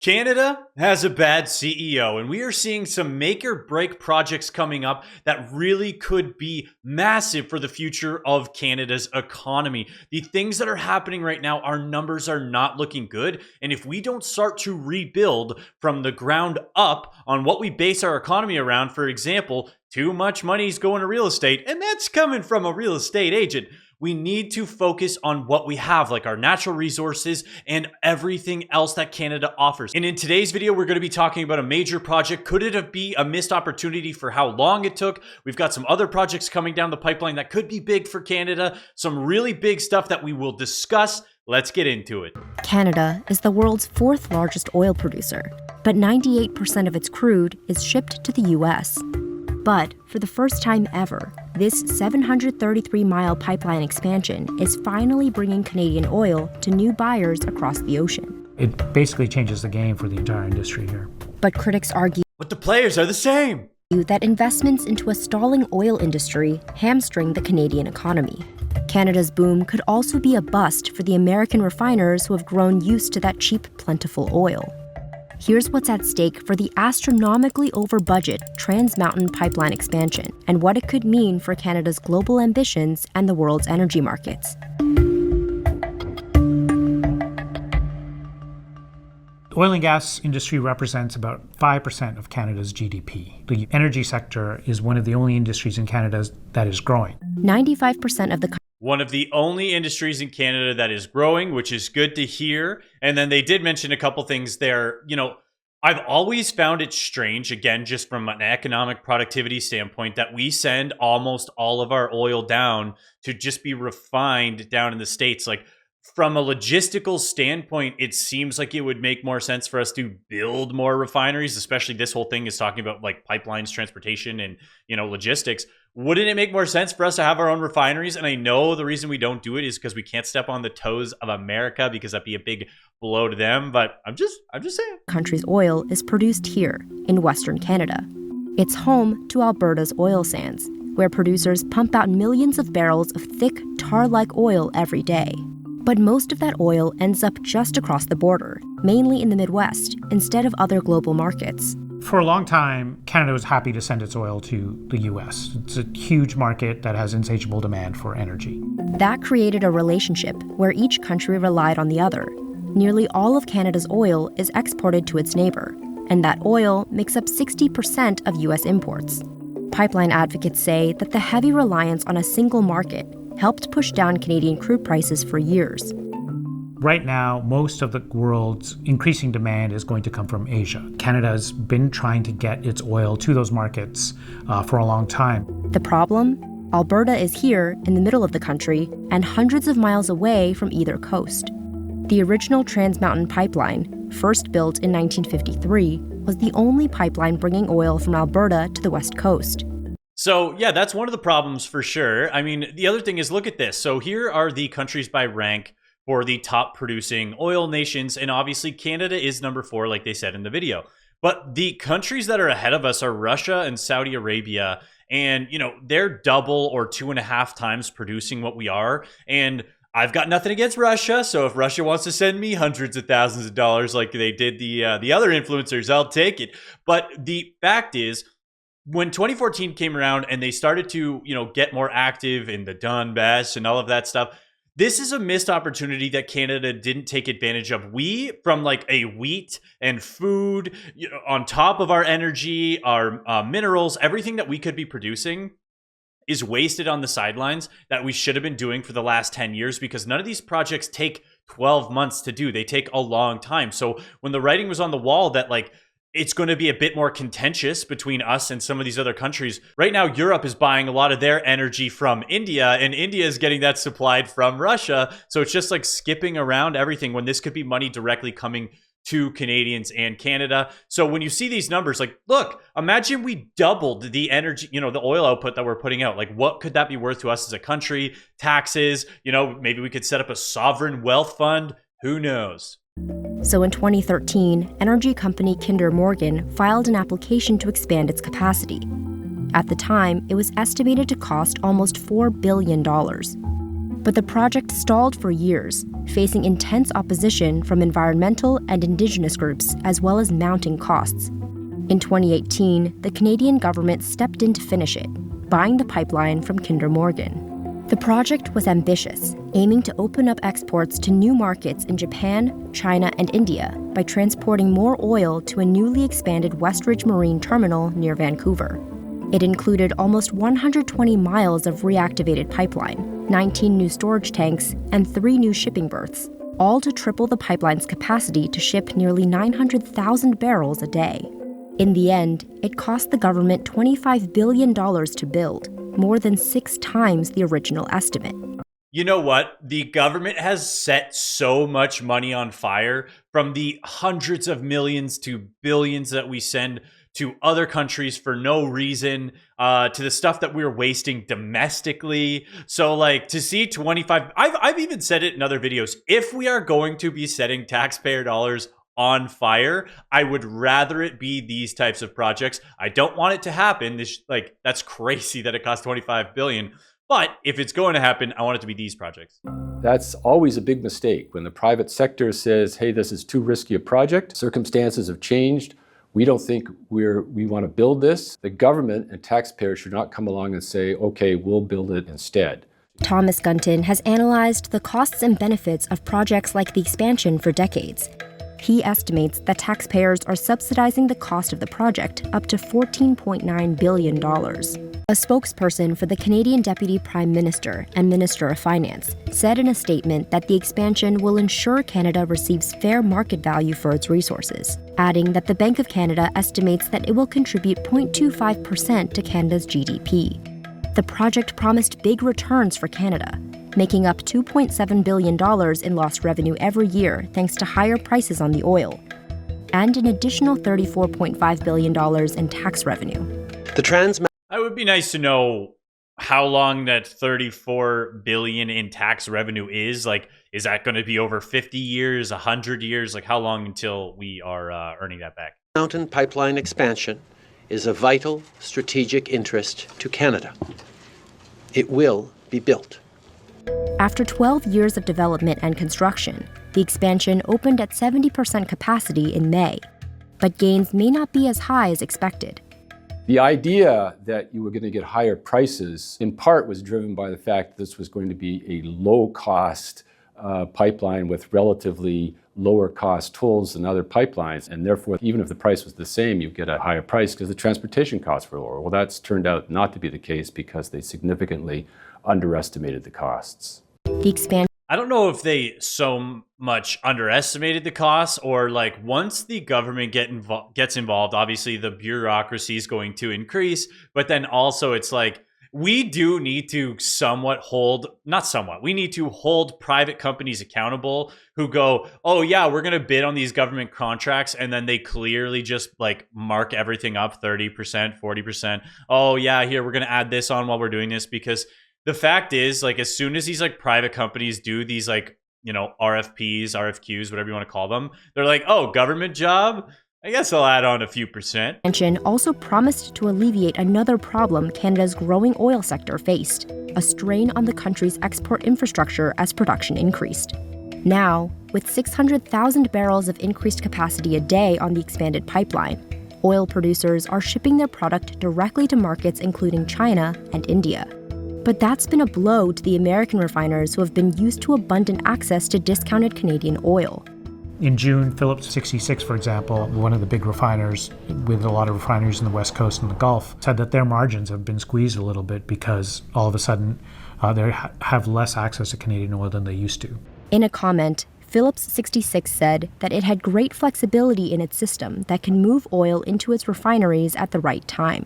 Canada has a bad CEO, and we are seeing some make or break projects coming up that really could be massive for the future of Canada's economy. The things that are happening right now, our numbers are not looking good. And if we don't start to rebuild from the ground up on what we base our economy around, for example, too much money is going to real estate, and that's coming from a real estate agent. We need to focus on what we have, like our natural resources and everything else that Canada offers. And in today's video, we're going to be talking about a major project. Could it be a missed opportunity for how long it took? We've got some other projects coming down the pipeline that could be big for Canada. Some really big stuff that we will discuss. Let's get into it. Canada is the world's fourth largest oil producer, but 98% of its crude is shipped to the U.S. But for the first time ever, this 733-mile pipeline expansion is finally bringing Canadian oil to new buyers across the ocean. It basically changes the game for the entire industry here. But critics argue But the players are the same. that investments into a stalling oil industry hamstring the Canadian economy. Canada's boom could also be a bust for the American refiners who have grown used to that cheap, plentiful oil. Here's what's at stake for the astronomically over-budget Trans Mountain pipeline expansion and what it could mean for Canada's global ambitions and the world's energy markets. The oil and gas industry represents about 5% of Canada's GDP. The energy sector is one of the only industries in Canada that is growing. 95% of the One of the only industries in Canada that is growing, which is good to hear. And then they did mention a couple things there. I've always found it strange, again, just from an economic productivity standpoint, that we send almost all of our oil down to just be refined down in the States. Like, from a logistical standpoint, it seems like it would make more sense for us to build more refineries, especially this whole thing is talking about like pipelines, transportation, and, logistics. Wouldn't it make more sense for us to have our own refineries? And I know the reason we don't do it is because we can't step on the toes of America, because that'd be a big blow to them. But I'm just saying. country's oil is produced here in Western Canada. It's home to Alberta's oil sands, where producers pump out millions of barrels of thick, tar-like oil every day. But most of that oil ends up just across the border, mainly in the Midwest, instead of other global markets. For a long time, Canada was happy to send its oil to the U.S. It's a huge market that has insatiable demand for energy. That created a relationship where each country relied on the other. Nearly all of Canada's oil is exported to its neighbor, and that oil makes up 60% of U.S. imports. Pipeline advocates say that the heavy reliance on a single market helped push down Canadian crude prices for years. Right now, most of the world's increasing demand is going to come from Asia. Canada has been trying to get its oil to those markets for a long time. The problem? Alberta is here in the middle of the country and hundreds of miles away from either coast. The original Trans Mountain pipeline, first built in 1953, was the only pipeline bringing oil from Alberta to the west coast. So, yeah, that's one of the problems for sure. I mean, the other thing is, look at this. So here are the countries by rank for the top producing oil nations. And obviously, Canada is number 4, like they said in the video. But the countries that are ahead of us are Russia and Saudi Arabia. And, they're double or 2.5 times producing what we are. And I've got nothing against Russia. So if Russia wants to send me hundreds of thousands of dollars like they did the other influencers, I'll take it. But the fact is, when 2014 came around and they started to, get more active in the Donbass and all of that stuff, this is a missed opportunity that Canada didn't take advantage of. We, from like a wheat and food, on top of our energy, our minerals, everything that we could be producing is wasted on the sidelines that we should have been doing for the last 10 years, because none of these projects take 12 months to do. They take a long time. So when the writing was on the wall that it's going to be a bit more contentious between us and some of these other countries. Right now, Europe is buying a lot of their energy from India, and India is getting that supplied from Russia. So it's just like skipping around everything when this could be money directly coming to Canadians and Canada. So when you see these numbers, look, imagine we doubled the energy, the oil output that we're putting out. What could that be worth to us as a country? Taxes, maybe we could set up a sovereign wealth fund. Who knows? So in 2013, energy company Kinder Morgan filed an application to expand its capacity. At the time, it was estimated to cost almost $4 billion. But the project stalled for years, facing intense opposition from environmental and indigenous groups, as well as mounting costs. In 2018, the Canadian government stepped in to finish it, buying the pipeline from Kinder Morgan. The project was ambitious, aiming to open up exports to new markets in Japan, China, and India by transporting more oil to a newly expanded Westridge Marine Terminal near Vancouver. It included almost 120 miles of reactivated pipeline, 19 new storage tanks, and 3 new shipping berths, all to triple the pipeline's capacity to ship nearly 900,000 barrels a day. In the end, it cost the government $25 billion to build, more than 6 times the original estimate. You know what? The government has set so much money on fire, from the hundreds of millions to billions that we send to other countries for no reason, to the stuff that we're wasting domestically. So like, to see 25, I've even said it in other videos, if we are going to be setting taxpayer dollars on fire, I would rather it be these types of projects. I don't want it to happen. That's crazy that it costs $25 billion. But if it's going to happen, I want it to be these projects. That's always a big mistake. When the private sector says, hey, this is too risky a project, circumstances have changed, we don't think we want to build this, the government and taxpayers should not come along and say, okay, we'll build it instead. Thomas Gunton has analyzed the costs and benefits of projects like the expansion for decades. He estimates that taxpayers are subsidizing the cost of the project up to $14.9 billion. A spokesperson for the Canadian Deputy Prime Minister and Minister of Finance said in a statement that the expansion will ensure Canada receives fair market value for its resources, adding that the Bank of Canada estimates that it will contribute 0.25% to Canada's GDP. The project promised big returns for Canada, making up $2.7 billion in lost revenue every year thanks to higher prices on the oil, and an additional $34.5 billion in tax revenue. It would be nice to know how long that $34 billion in tax revenue is. Like, is that going to be over 50 years, 100 years? Like, how long until we are earning that back? Mountain Pipeline expansion is a vital strategic interest to Canada. It will be built. After 12 years of development and construction, the expansion opened at 70% capacity in May, but gains may not be as high as expected. The idea that you were going to get higher prices, in part, was driven by the fact that this was going to be a low-cost pipeline with relatively lower-cost tolls than other pipelines, and therefore, even if the price was the same, you'd get a higher price because the transportation costs were lower. Well, that's turned out not to be the case because they significantly underestimated the costs. The expansion. I don't know if they so much underestimated the costs, or like, once the government gets involved, obviously the bureaucracy is going to increase, but then also it's like, we do need to we need to hold private companies accountable who go, oh yeah, we're going to bid on these government contracts, and then they clearly just like mark everything up 30%, 40%. Oh yeah, here, we're going to add this on while we're doing this, because the fact is, like, as soon as these like private companies do these like, you know, RFPs, RFQs, whatever you want to call them, they're like, oh, government job? I guess I'll add on a few percent. Expansion also promised to alleviate another problem Canada's growing oil sector faced, a strain on the country's export infrastructure as production increased. Now, with 600,000 barrels of increased capacity a day on the expanded pipeline, oil producers are shipping their product directly to markets including China and India. But that's been a blow to the American refiners who have been used to abundant access to discounted Canadian oil. In June, Phillips 66, for example, one of the big refiners with a lot of refineries in the West Coast and the Gulf, said that their margins have been squeezed a little bit because all of a sudden they have less access to Canadian oil than they used to. In a comment, Phillips 66 said that it had great flexibility in its system that can move oil into its refineries at the right time.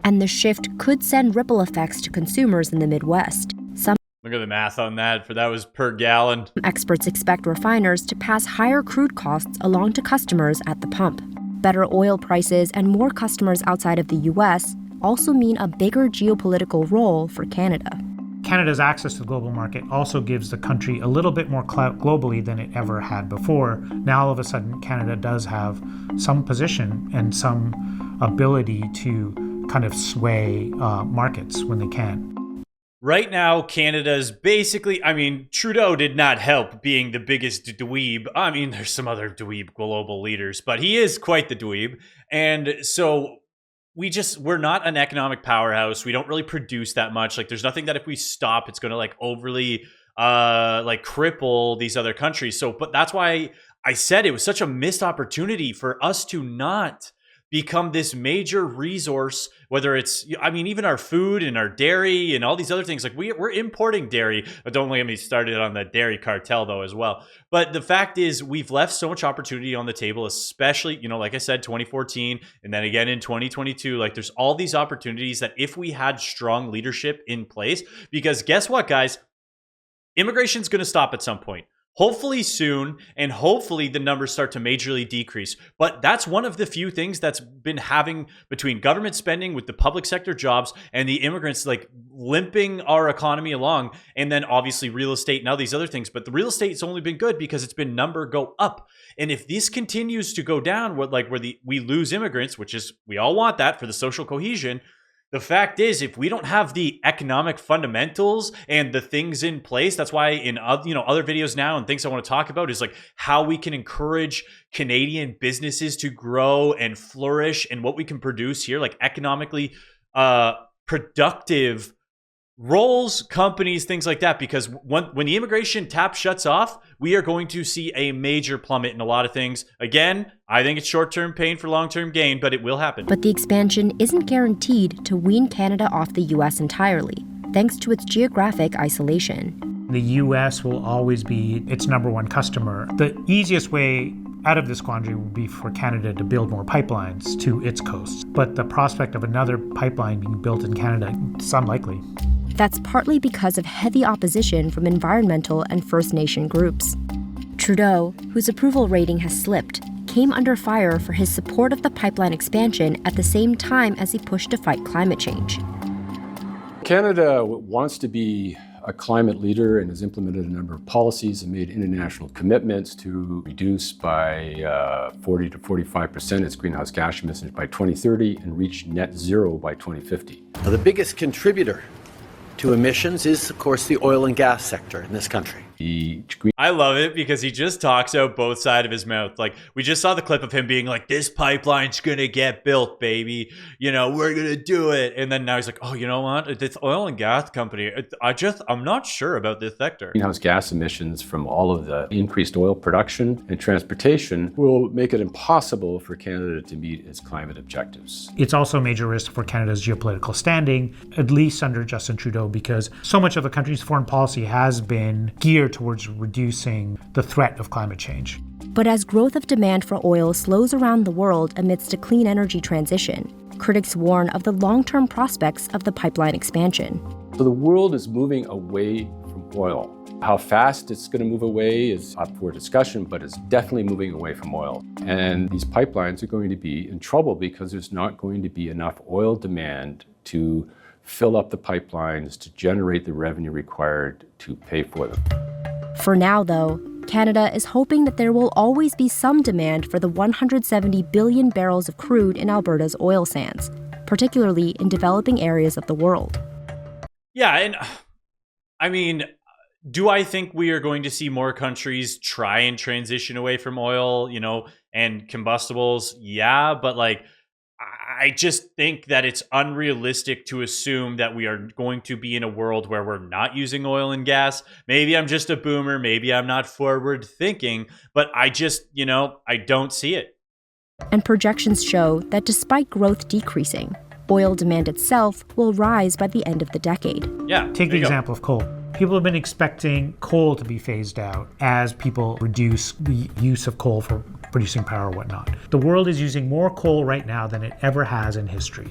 And the shift could send ripple effects to consumers in the Midwest. Some Look at the math on that, for that was per gallon. experts expect refiners to pass higher crude costs along to customers at the pump. Better oil prices and more customers outside of the U.S. also mean a bigger geopolitical role for Canada. Canada's access to the global market also gives the country a little bit more clout globally than it ever had before. Now, all of a sudden, Canada does have some position and some ability to kind of sway markets when they can. right now, Canada's basically, I mean, Trudeau did not help being the biggest dweeb. I mean, there's some other dweeb global leaders, but he is quite the dweeb. And so we're not an economic powerhouse. We don't really produce that much. Like, there's nothing that if we stop, it's going to like overly like cripple these other countries. So, but that's why I said it was such a missed opportunity for us to not become this major resource, whether it's, I mean, even our food and our dairy and all these other things. Like we're importing dairy. Don't get me started on the dairy cartel though as well. But the fact is we've left so much opportunity on the table, especially, you know, like I said, 2014 and then again in 2022. Like there's all these opportunities that if we had strong leadership in place, because guess what, guys? Immigration's going to stop at some point. Hopefully soon, and hopefully the numbers start to majorly decrease. But that's one of the few things that's been having between government spending with the public sector jobs and the immigrants like limping our economy along. And then obviously real estate and all these other things. But the real estate's only been good because it's been number go up. And if this continues to go down, where we lose immigrants, which is, we all want that for the social cohesion. The fact is, if we don't have the economic fundamentals and the things in place, that's why in other videos now and things I want to talk about is like how we can encourage Canadian businesses to grow and flourish and what we can produce here, like economically productive roles, companies, things like that. Because when the immigration tap shuts off, we are going to see a major plummet in a lot of things. Again, I think it's short-term pain for long-term gain, but it will happen. But the expansion isn't guaranteed to wean Canada off the U.S. entirely, thanks to its geographic isolation. The U.S. will always be its number one customer. The easiest way out of this quandary would be for Canada to build more pipelines to its coasts. But the prospect of another pipeline being built in Canada is unlikely. That's partly because of heavy opposition from environmental and First Nation groups. Trudeau, whose approval rating has slipped, came under fire for his support of the pipeline expansion at the same time as he pushed to fight climate change. Canada wants to be a climate leader and has implemented a number of policies and made international commitments to reduce by 40 to 45% its greenhouse gas emissions by 2030 and reach net zero by 2050. Now, the biggest contributor to emissions is, of course, the oil and gas sector in this country. I love it because he just talks out both sides of his mouth. Like, we just saw the clip of him being like, this pipeline's gonna get built, baby. You know, we're gonna do it. And then now he's like, oh, you know what? This oil and gas company, I'm not sure about this sector. Greenhouse gas emissions from all of the increased oil production and transportation will make it impossible for Canada to meet its climate objectives. It's also a major risk for Canada's geopolitical standing, at least under Justin Trudeau, because so much of the country's foreign policy has been geared towards reducing the threat of climate change. But as growth of demand for oil slows around the world amidst a clean energy transition, critics warn of the long-term prospects of the pipeline expansion. So the world is moving away from oil. How fast it's going to move away is up for discussion, but it's definitely moving away from oil. And these pipelines are going to be in trouble because there's not going to be enough oil demand to fill up the pipelines to generate the revenue required to pay for them. For now, though, Canada is hoping that there will always be some demand for the 170 billion barrels of crude in Alberta's oil sands, particularly in developing areas of the world. Yeah, and I mean, do I think we are going to see more countries try and transition away from oil, and combustibles? Yeah, but I just think that it's unrealistic to assume that we are going to be in a world where we're not using oil and gas. Maybe I'm just a boomer. Maybe I'm not forward thinking, but I just, I don't see it. And projections show that despite growth decreasing, oil demand itself will rise by the end of the decade. Yeah. Take the example of coal. People have been expecting coal to be phased out as people reduce the use of coal for producing power and whatnot. The world is using more coal right now than it ever has in history.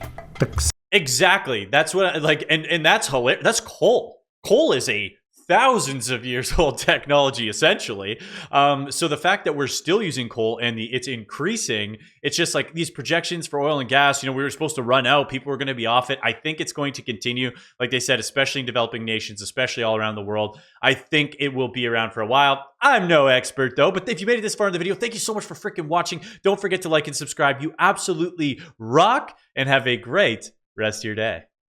Exactly. That's what and that's hilarious. That's coal. Coal is a thousands of years old technology, essentially. So the fact that we're still using coal and it's increasing, it's just like these projections for oil and gas, we were supposed to run out. People were going to be off it. I think it's going to continue, like they said, especially in developing nations, especially all around the world. I think it will be around for a while. I'm no expert though, but if you made it this far in the video, thank you so much for freaking watching. Don't forget to like and subscribe. You absolutely rock, and have a great rest of your day.